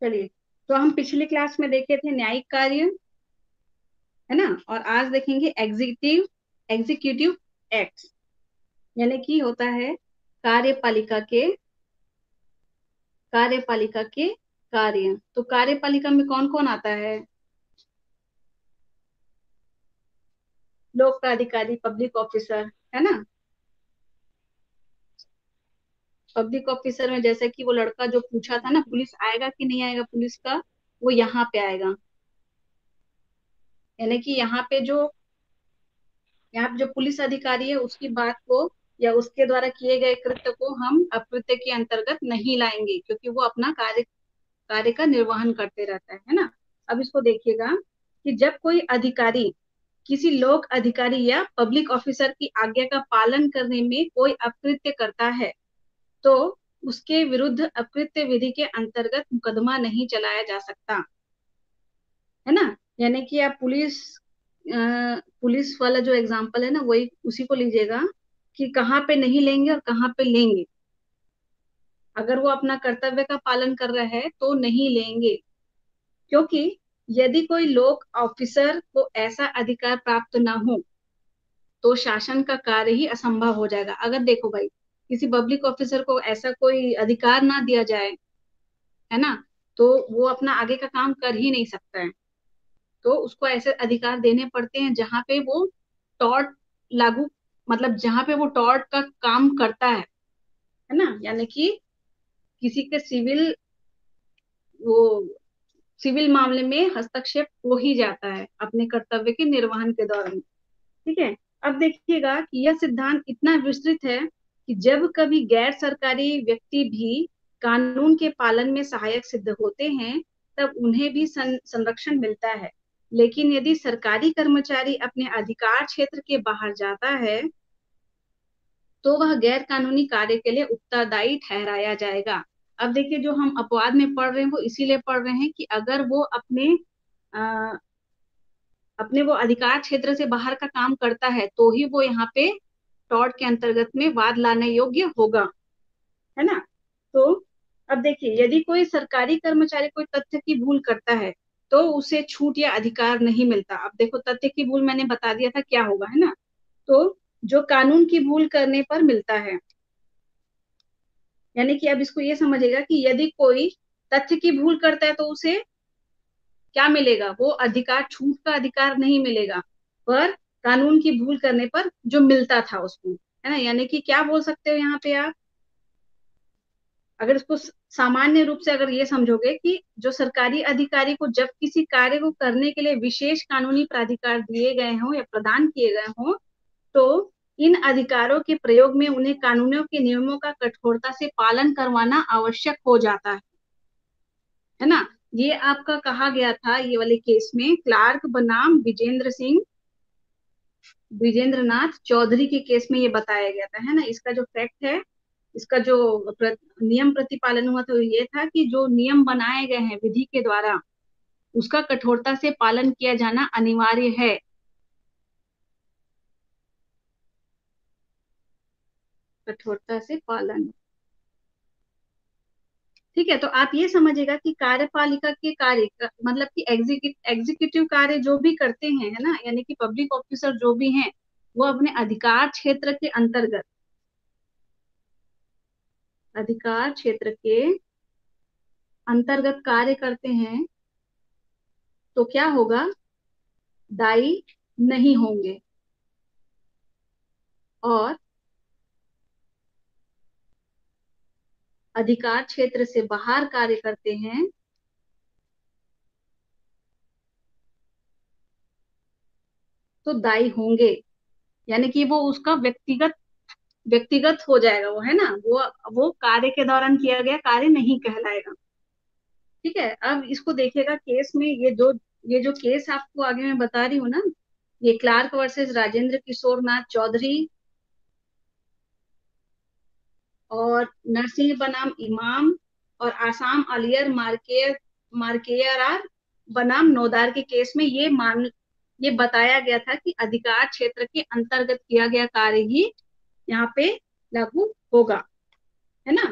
चलिए, तो हम पिछली क्लास में देखे थे न्यायिक कार्य, है ना। और आज देखेंगे एग्जीक्यूटिव एक्ट, यानी कि होता है कार्यपालिका के कार्यपालिका के कार्य। तो कार्यपालिका में कौन कौन आता है? लोक प्राधिकारी, पब्लिक ऑफिसर, है ना। पब्लिक ऑफिसर में जैसे कि वो लड़का जो पूछा था ना, पुलिस आएगा कि नहीं आएगा पुलिस का, वो यहाँ पे आएगा। यानी कि यहाँ पे जो पुलिस अधिकारी है उसकी बात को या उसके द्वारा किए गए कृत्य को हम अकृत्य के अंतर्गत नहीं लाएंगे, क्योंकि वो अपना कार्य का निर्वहन करते रहता है ना। अब इसको देखिएगा कि जब कोई अधिकारी किसी लोक अधिकारी या पब्लिक ऑफिसर की आज्ञा का पालन करने में कोई अकृत्य करता है, तो उसके विरुद्ध अकृत्य विधि के अंतर्गत मुकदमा नहीं चलाया जा सकता, है ना। यानी कि आप पुलिस वाला जो एग्जाम्पल है ना, वही उसी को लीजिएगा कि कहाँ पे नहीं लेंगे और कहाँ पे लेंगे। अगर वो अपना कर्तव्य का पालन कर रहा है तो नहीं लेंगे, क्योंकि यदि कोई लोक ऑफिसर को ऐसा अधिकार प्राप्त ना हो तो शासन का कार्य ही असंभव हो जाएगा। अगर देखो भाई, किसी पब्लिक ऑफिसर को ऐसा कोई अधिकार ना दिया जाए, है ना, तो वो अपना आगे का काम कर ही नहीं सकता है। तो उसको ऐसे अधिकार देने पड़ते हैं जहां पे वो टॉर्ट लागू, मतलब जहां पे वो टॉर्ट का काम करता है ना। यानी कि किसी के वो सिविल मामले में हस्तक्षेप हो ही जाता है अपने कर्तव्य के निर्वहन के दौरान। ठीक है। अब देखिएगा कि यह सिद्धांत इतना विस्तृत है कि जब कभी गैर सरकारी व्यक्ति भी कानून के पालन में सहायक सिद्ध होते हैं, तब उन्हें भी संरक्षण मिलता है। लेकिन यदि सरकारी कर्मचारी अपने अधिकार क्षेत्र के बाहर जाता है, तो वह गैर कानूनी कार्य के लिए उत्तरदायी ठहराया जाएगा। अब देखिए, जो हम अपवाद में पढ़ रहे हैं वो इसीलिए पढ़ रहे हैं कि अगर वो अ, अपने वो अधिकार क्षेत्र से बाहर का काम करता है तो ही वो यहाँ पे टॉर्ट के अंतर्गत में वाद लाने योग्य होगा, है ना। तो अब देखिए, यदि कोई सरकारी कर्मचारी कोई तथ्य की भूल करता है तो उसे छूट या अधिकार नहीं मिलता। अब देखो, तथ्य की भूल मैंने बता दिया था क्या होगा, है ना। तो जो कानून की भूल करने पर मिलता है, यानी कि अब इसको ये समझेगा कि यदि कोई तथ्य की भूल करता है तो उसे क्या मिलेगा, वो अधिकार, छूट का अधिकार नहीं मिलेगा, पर कानून की भूल करने पर जो मिलता था उसको, है ना। यानी कि क्या बोल सकते हो यहाँ पे आप, अगर इसको सामान्य रूप से अगर ये समझोगे कि जो सरकारी अधिकारी को जब किसी कार्य को करने के लिए विशेष कानूनी प्राधिकार दिए गए हों या प्रदान किए गए हों, तो इन अधिकारों के प्रयोग में उन्हें कानूनों के नियमों का कठोरता से पालन करवाना आवश्यक हो जाता है ना। ये आपका कहा गया था, ये वाले केस में क्लार्क बनाम विजेंद्र नाथ चौधरी के केस में ये बताया गया था, है ना। इसका जो फैक्ट है, इसका जो नियम प्रतिपालन हुआ तो ये था कि जो नियम बनाए गए हैं विधि के द्वारा, उसका कठोरता से पालन किया जाना अनिवार्य है। कठोरता से पालन, ठीक है। तो आप ये समझिएगा कि कार्यपालिका के मतलब कि एग्जीक्यूटिव कार्य जो भी करते हैं, है ना, यानी कि पब्लिक ऑफिसर जो भी हैं, वो अपने अधिकार क्षेत्र के अंतर्गत कार्य करते हैं, तो क्या होगा, दायी नहीं होंगे। और अधिकार क्षेत्र से बाहर कार्य करते हैं तो दायी होंगे। यानी कि वो उसका व्यक्तिगत व्यक्तिगत हो जाएगा, वो, है ना, वो कार्य के दौरान किया गया कार्य नहीं कहलाएगा। ठीक है। अब इसको देखिएगा केस में, ये जो केस आपको आगे मैं बता रही हूँ ना, ये क्लार्क वर्सेस राजेंद्र किशोर नाथ चौधरी और नरसिंह बनाम इमाम और आसाम अलियर मार्केयर बनाम नौदार के केस में ये बताया गया था कि अधिकार क्षेत्र के अंतर्गत किया गया कार्य ही यहाँ पे लागू होगा, है ना।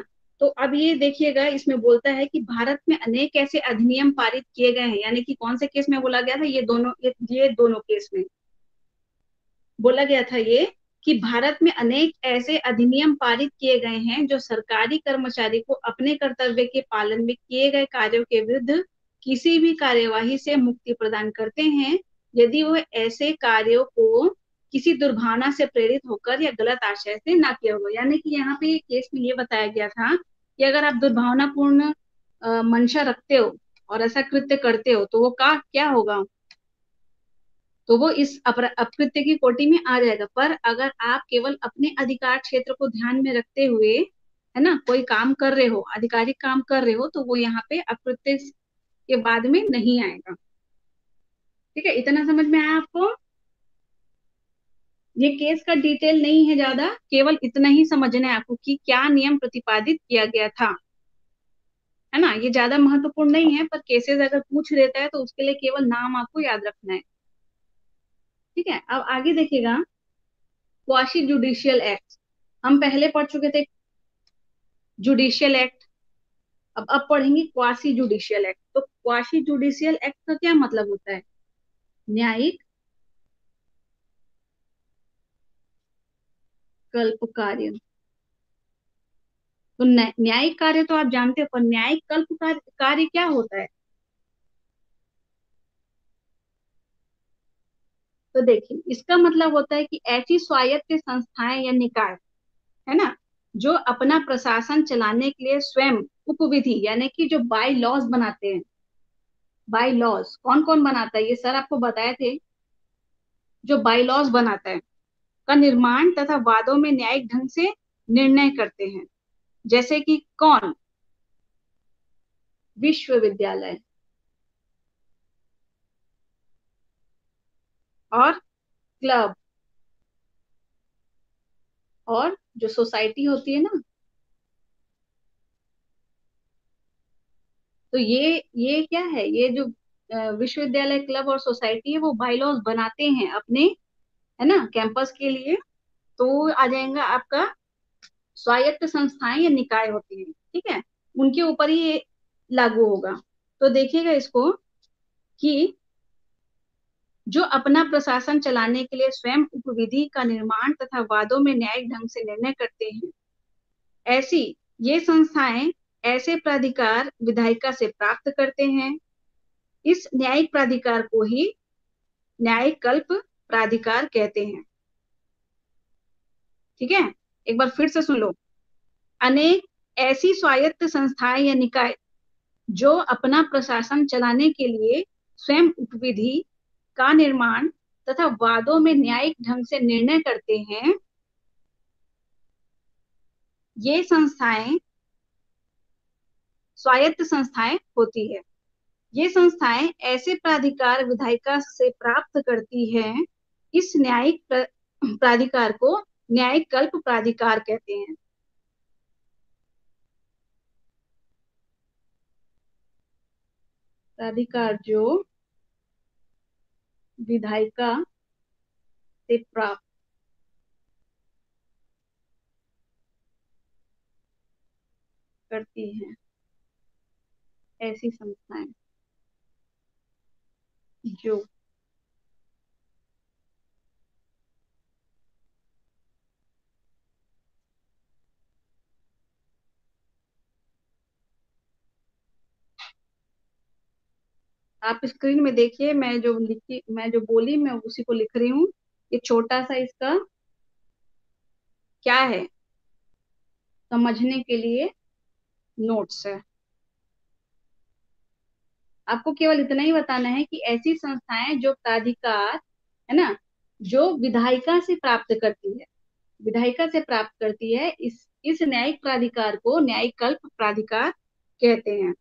तो अब ये देखिएगा, इसमें बोलता है कि भारत में अनेक ऐसे अधिनियम पारित किए गए हैं, यानी कि कौन से केस में बोला गया था, ये दोनों केस में बोला गया था ये, कि भारत में अनेक ऐसे अधिनियम पारित किए गए हैं जो सरकारी कर्मचारी को अपने कर्तव्य के पालन में किए गए कार्यों के विरुद्ध किसी भी कार्यवाही से मुक्ति प्रदान करते हैं, यदि वो ऐसे कार्यों को किसी दुर्भावना से प्रेरित होकर या गलत आशय से ना किया होगा। यानी कि यहाँ पे केस में ये बताया गया था कि अगर आप दुर्भावनापूर्ण मंशा रखते हो और ऐसा कृत्य करते हो तो वो का क्या होगा, तो वो इस अपकृत्य की कोटि में आ जाएगा। पर अगर आप केवल अपने अधिकार क्षेत्र को ध्यान में रखते हुए, है ना, कोई काम कर रहे हो, आधिकारिक काम कर रहे हो, तो वो यहाँ पे अपकृत्य के बाद में नहीं आएगा। ठीक है, इतना समझ में आया आपको? ये केस का डिटेल नहीं है ज्यादा, केवल इतना ही समझना है आपको कि क्या नियम प्रतिपादित किया गया था, है ना। ये ज्यादा महत्वपूर्ण नहीं है, पर केसेस अगर पूछ देता है तो उसके लिए केवल नाम आपको याद रखना है। ठीक है, अब आगे देखिएगा, क्वाशी जुडिशियल एक्ट हम पहले पढ़ चुके थे, जुडिशियल एक्ट। अब पढ़ेंगे क्वासी जुडिशियल एक्ट। तो क्वासी जुडिशियल एक्ट का क्या मतलब होता है? न्यायिक कल्प कार्य। तो न्यायिक कार्य तो आप जानते हो, पर न्यायिक कल्प कार्य क्या होता है? तो देखिए, इसका मतलब होता है कि ऐसी स्वायत्त संस्थाएं या निकाय, है ना, जो अपना प्रशासन चलाने के लिए स्वयं उपविधि, यानी कि जो बाय लॉज बनाते हैं। बाय लॉज कौन कौन बनाता है, ये सर आपको बताए थे। जो बाय लॉज बनाता है का निर्माण तथा वादों में न्यायिक ढंग से निर्णय करते हैं। जैसे कि कौन? विश्वविद्यालय और क्लब और जो सोसाइटी होती है ना, तो ये क्या है, ये जो विश्वविद्यालय, क्लब और सोसाइटी है, वो बाईलॉज बनाते हैं अपने, है ना, कैंपस के लिए। तो आ जाएगा आपका स्वायत्त संस्थाएं या निकाय होती है। ठीक है, उनके ऊपर ही ये लागू होगा। तो देखिएगा इसको कि जो अपना प्रशासन चलाने के लिए स्वयं उपविधि का निर्माण तथा वादों में न्यायिक ढंग से निर्णय करते हैं, ऐसी ये संस्थाएं ऐसे प्राधिकार विधायिका से प्राप्त करते हैं। इस न्यायिक प्राधिकार को ही न्यायिक कल्प प्राधिकार कहते हैं। ठीक है, एक बार फिर से सुन लो। अनेक ऐसी स्वायत्त संस्थाएं या निकाय जो अपना प्रशासन चलाने के लिए स्वयं उपविधि का निर्माण तथा वादों में न्यायिक ढंग से निर्णय करते हैं, ये संस्थाएं स्वायत्त संस्थाएं होती है। ये संस्थाएं ऐसे प्राधिकार विधायिका से प्राप्त करती हैं। इस न्यायिक प्राधिकार को न्यायिक कल्प प्राधिकार कहते हैं। प्राधिकार जो विधायिका से प्राप्त करती हैं, ऐसी संस्थाएं जो आप स्क्रीन में देखिए, मैं जो बोली मैं उसी को लिख रही हूँ। ये छोटा सा इसका क्या है, समझने के लिए नोट्स है। आपको केवल इतना ही बताना है कि ऐसी संस्थाएं जो प्राधिकार, है ना, जो विधायिका से प्राप्त करती है, विधायिका से प्राप्त करती है, इस न्यायिक प्राधिकार को न्यायिक कल्प प्राधिकार कहते हैं।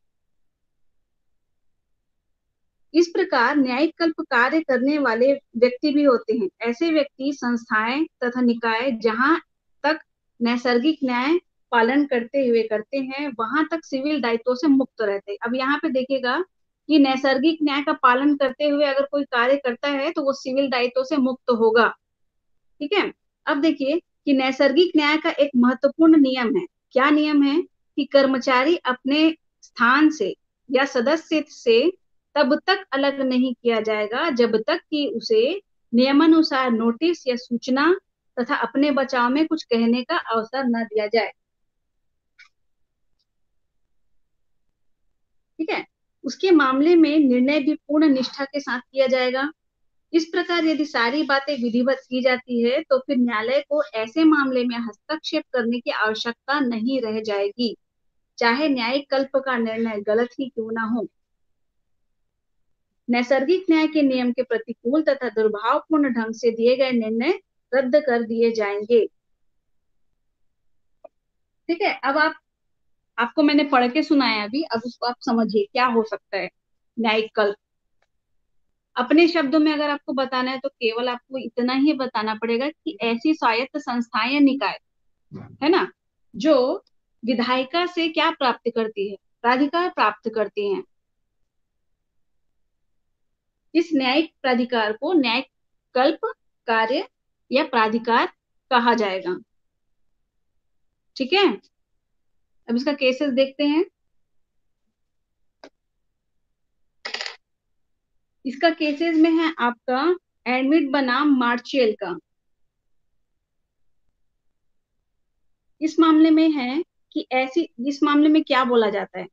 इस प्रकार न्यायिक कल्प कार्य करने वाले व्यक्ति भी होते हैं। ऐसे व्यक्ति, संस्थाएं तथा निकाय जहां तक नैसर्गिक न्याय पालन करते हुए करते हैं, वहां तक सिविल दायित्वों से मुक्त रहते हैं। अब यहाँ पे देखिएगा कि नैसर्गिक न्याय का पालन करते हुए अगर कोई कार्य करता है तो वो सिविल दायित्वों से मुक्त होगा। ठीक है, अब देखिए कि नैसर्गिक न्याय का एक महत्वपूर्ण नियम है। क्या नियम है? कि कर्मचारी अपने स्थान से या सदस्य से तब तक अलग नहीं किया जाएगा जब तक कि उसे नियमानुसार नोटिस या सूचना तथा अपने बचाव में कुछ कहने का अवसर न दिया जाए। ठीक है। उसके मामले में निर्णय भी पूर्ण निष्ठा के साथ किया जाएगा। इस प्रकार यदि सारी बातें विधिवत की जाती है तो फिर न्यायालय को ऐसे मामले में हस्तक्षेप करने की आवश्यकता नहीं रह जाएगी, चाहे न्यायिक कल्प का निर्णय गलत ही क्यों ना हो। नैसर्गिक न्याय के नियम के प्रतिकूल तथा दुर्भावपूर्ण ढंग से दिए गए निर्णय रद्द कर दिए जाएंगे। ठीक है। अब आपको मैंने पढ़ के सुनाया अभी, अब उसको आप समझिए क्या हो सकता है न्यायिक कल्प। अपने शब्दों में अगर आपको बताना है तो केवल आपको इतना ही बताना पड़ेगा कि ऐसी स्वायत्त संस्थाएं या निकाय है ना, जो विधायिका से क्या प्राप्त करती है, प्राधिकार प्राप्त करती हैं, इस न्यायिक प्राधिकार को न्यायिक कल्प कार्य या प्राधिकार कहा जाएगा। ठीक है। अब इसका केसेस देखते हैं। इसका केसेस में है आपका एडमिट बनाम मार्चेल का। इस मामले में है कि इस मामले में क्या बोला जाता है,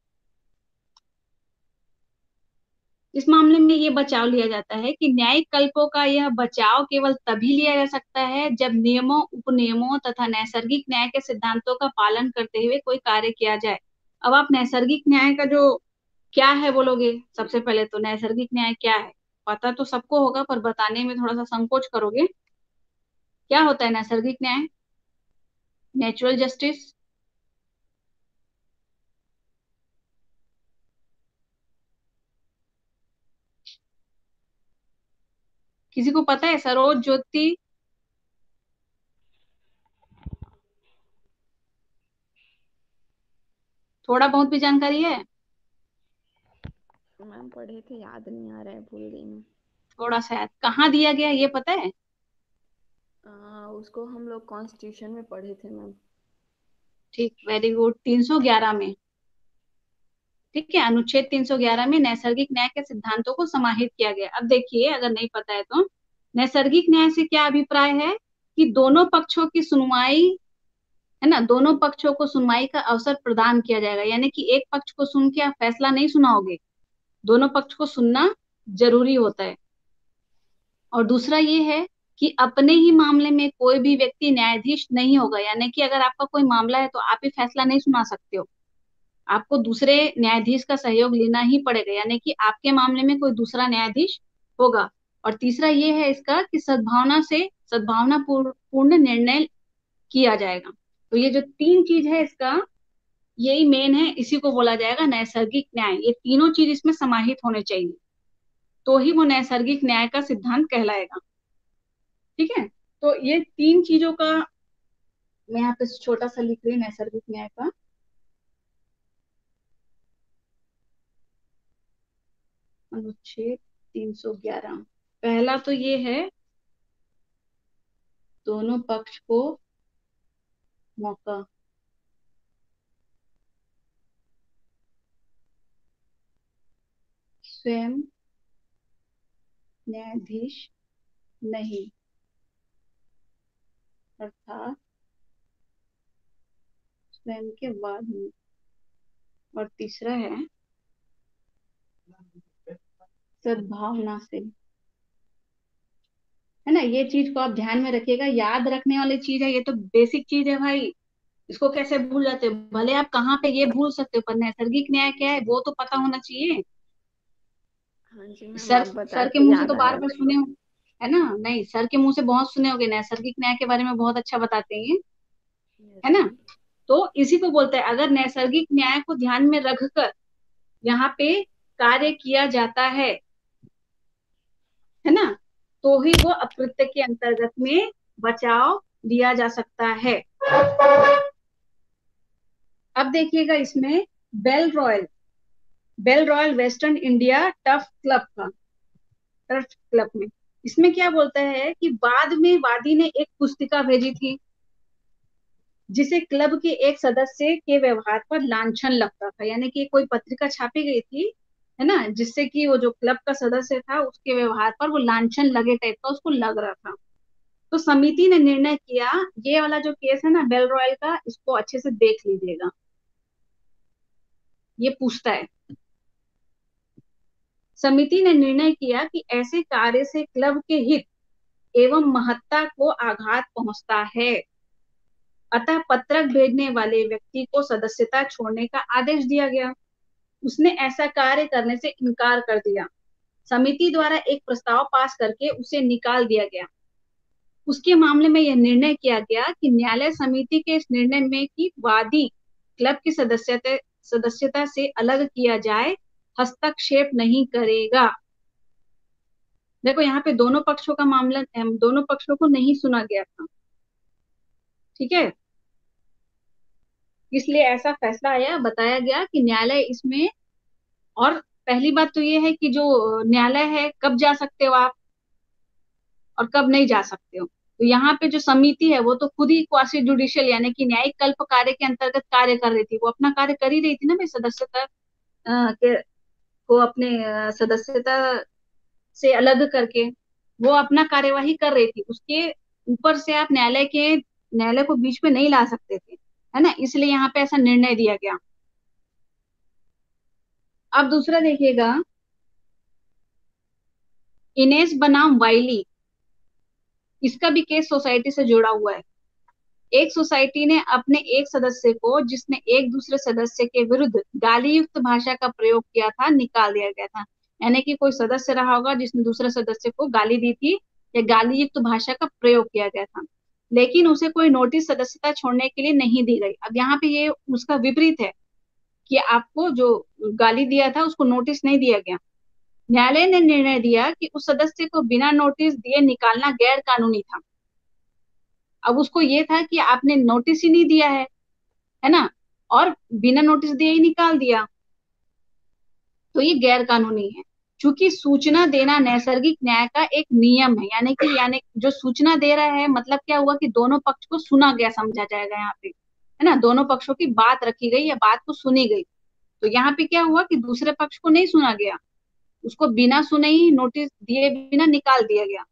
इस मामले में ये बचाव लिया जाता है कि न्यायिक कल्पों का यह बचाव केवल तभी लिया जा सकता है जब नियमों, उपनियमों तथा नैसर्गिक न्याय के सिद्धांतों का पालन करते हुए कोई कार्य किया जाए। अब आप नैसर्गिक न्याय का जो क्या है बोलोगे, सबसे पहले तो नैसर्गिक न्याय क्या है पता तो सबको होगा, पर बताने में थोड़ा सा संकोच करोगे। क्या होता है नैसर्गिक न्याय? Natural justice. किसी को पता है? सरोज, ज्योति, थोड़ा बहुत भी जानकारी है? मैम पढ़े थे, याद नहीं आ रहा है, भूल गई मैं। थोड़ा सा कहाँ दिया गया ये पता है? उसको हम लोग कॉन्स्टिट्यूशन में पढ़े थे मैम। ठीक, वेरी गुड। 311 में। ठीक है, अनुच्छेद 311 में नैसर्गिक न्याय के सिद्धांतों को समाहित किया गया। अब देखिए, अगर नहीं पता है तो नैसर्गिक न्याय से क्या अभिप्राय है कि दोनों पक्षों की सुनवाई, है ना, दोनों पक्षों को सुनवाई का अवसर प्रदान किया जाएगा। यानी कि एक पक्ष को सुन के आप फैसला नहीं सुनाओगे, दोनों पक्ष को सुनना जरूरी होता है। और दूसरा ये है कि अपने ही मामले में कोई भी व्यक्ति न्यायाधीश नहीं होगा। यानी कि अगर आपका कोई मामला है तो आप ही फैसला नहीं सुना सकते हो, आपको दूसरे न्यायाधीश का सहयोग लेना ही पड़ेगा। यानी कि आपके मामले में कोई दूसरा न्यायाधीश होगा। और तीसरा ये है इसका कि सद्भावना पूर्ण निर्णय किया जाएगा। तो ये जो तीन चीज है इसका, यही मेन है, इसी को बोला जाएगा नैसर्गिक न्याय। ये तीनों चीज इसमें समाहित होने चाहिए, तो ही वो नैसर्गिक न्याय का सिद्धांत कहलाएगा। ठीक है। तो ये तीन चीजों का मैं यहाँ पे छोटा सा लिख रही हूँ, नैसर्गिक न्याय का अनुच्छेद 311। पहला तो ये है, दोनों पक्ष को मौका, स्वयं न्यायाधीश नहीं, अर्थात स्वयं के वाद में। और तीसरा है सद्भावना से, है ना। ये चीज को आप ध्यान में रखिएगा, याद रखने वाली चीज है, ये तो बेसिक चीज है भाई। इसको कैसे भूल जाते हो? भले आप कहाँ पे ये भूल सकते हो, पर नैसर्गिक न्याय क्या है वो तो पता होना चाहिए। हाँ जी मैम, सर आप बता सर के के मुंह से याद तो आया बार बार मेरे को। सुने हो, है ना। नहीं, सर के मुंह से बहुत सुने होगे, नैसर्गिक न्याय के बारे में बहुत अच्छा बताते हैं ये, यस है ना। मैम। तो इसी को बोलते हैं, अगर नैसर्गिक न्याय को ध्यान में रखकर यहाँ पे कार्य किया जाता है ना, तो ही वो अकृत्य के अंतर्गत में बचाव दिया जा सकता है। अब देखिएगा इसमें बेल royal western India turf club में इसमें क्या बोलता है कि बाद में वादी ने एक पुस्तिका भेजी थी, जिसे क्लब के एक सदस्य के व्यवहार पर लांछन लगता था, यानी कि कोई पत्रिका छापी गई थी, है ना, जिससे कि वो जो क्लब का सदस्य था उसके व्यवहार पर वो लांछन लगे टाइप का उसको लग रहा था। तो समिति ने निर्णय किया, ये वाला जो केस है ना बेल रॉयल का, इसको अच्छे से देख लीजिएगा, ये पूछता है। समिति ने निर्णय किया कि ऐसे कार्य से क्लब के हित एवं महत्ता को आघात पहुंचता है, अतः पत्रक भेजने वाले व्यक्ति को सदस्यता छोड़ने का आदेश दिया गया। उसने ऐसा कार्य करने से इनकार कर दिया। समिति द्वारा एक प्रस्ताव पास करके उसे निकाल दिया गया। उसके मामले में यह निर्णय किया गया कि न्यायालय समिति के इस निर्णय में कि वादी क्लब की सदस्यता से अलग किया जाए हस्तक्षेप नहीं करेगा। देखो यहाँ पे दोनों पक्षों का मामला, दोनों पक्षों को नहीं सुना गया था, ठीक है, इसलिए ऐसा फैसला आया, बताया गया कि न्यायालय इसमें। और पहली बात तो ये है कि जो न्यायालय है कब जा सकते हो आप और कब नहीं जा सकते हो। तो यहाँ पे जो समिति है वो तो खुद ही क्वासी जुडिशियल यानी कि न्यायिक कल्प कार्य के अंतर्गत कार्य कर रही थी, वो अपना कार्य कर ही रही थी ना भाई, सदस्यता के को अपने सदस्यता से अलग करके वो अपना कार्यवाही कर रही थी। उसके ऊपर से आप न्यायालय को बीच में नहीं ला सकते थे, है ना, इसलिए यहाँ पे ऐसा निर्णय दिया गया। अब दूसरा देखिएगा, इनेस बनाम वाइली, इसका भी केस सोसाइटी से जुड़ा हुआ है। एक सोसाइटी ने अपने एक सदस्य को, जिसने एक दूसरे सदस्य के विरुद्ध गाली युक्त भाषा का प्रयोग किया था, निकाल दिया गया था। यानी कि कोई सदस्य रहा होगा जिसने दूसरे सदस्य को गाली दी थी या गाली युक्त भाषा का प्रयोग किया गया था, लेकिन उसे कोई नोटिस सदस्यता छोड़ने के लिए नहीं दी गई। अब यहाँ पे ये उसका विपरीत है कि आपको जो गाली दिया था उसको नोटिस नहीं दिया गया। न्यायालय ने निर्णय दिया कि उस सदस्य को बिना नोटिस दिए निकालना गैर कानूनी था। अब उसको ये था कि आपने नोटिस ही नहीं दिया है ना, और बिना नोटिस दिए ही निकाल दिया, तो ये गैर कानूनी है। चूंकि सूचना देना नैसर्गिक न्याय का एक नियम है, यानी जो सूचना दे रहा है मतलब क्या हुआ कि दोनों पक्ष को सुना गया समझा जाएगा यहाँ पे, है ना, दोनों पक्षों की बात रखी गई या बात को सुनी गई। तो यहाँ पे क्या हुआ कि दूसरे पक्ष को नहीं सुना गया, उसको बिना सुने ही नोटिस दिए बिना निकाल दिया गया।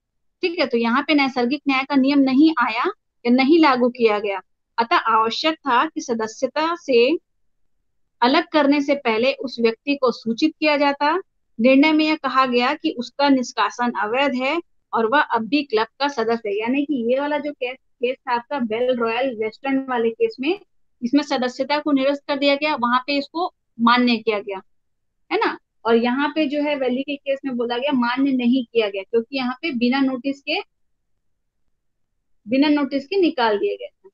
ठीक है, तो यहाँ पे नैसर्गिक न्याय का नियम नहीं आया या नहीं लागू किया गया। अतः आवश्यक था कि सदस्यता से अलग करने से पहले उस व्यक्ति को सूचित किया जाता। निर्णय में यह कहा गया कि उसका निष्कासन अवैध है और वह अब भी क्लब का सदस्य है। यानी कि ये वाला जो केस था आपका बेल रॉयल वेस्टर्न वाले केस में, इसमें सदस्यता को निरस्त कर दिया गया, वहां पे इसको मान्य किया गया, है ना। और यहाँ पे जो है वैली के केस में बोला गया मान्य नहीं किया गया, क्योंकि यहाँ पे बिना नोटिस के निकाल दिए गए थे।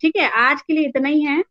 ठीक है, आज के लिए इतना ही है।